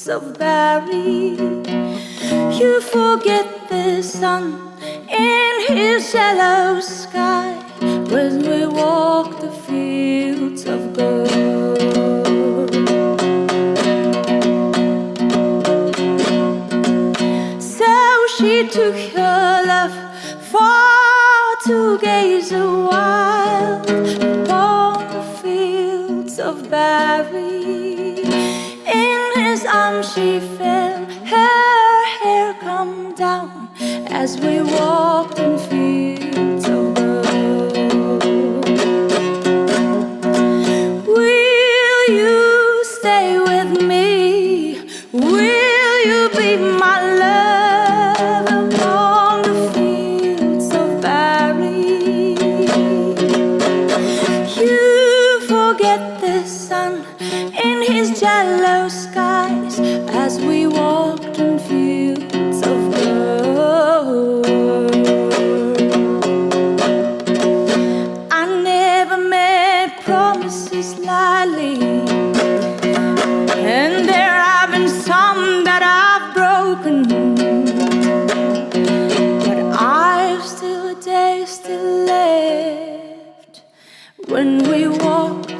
Of Barry, you forget the sun in his yellow sky when we walk the fields of gold. So she took her love far to gaze a while upon the fields of Barry. She felt her hair come down as we walked in fields of gold. Will you stay with me? Will you be my love upon the fields of Barry? You forget the sun in his yellow skies as we walked in fields of gold. I never made promises lightly, and there have been some that I've broken, but I've still a day still left when we walk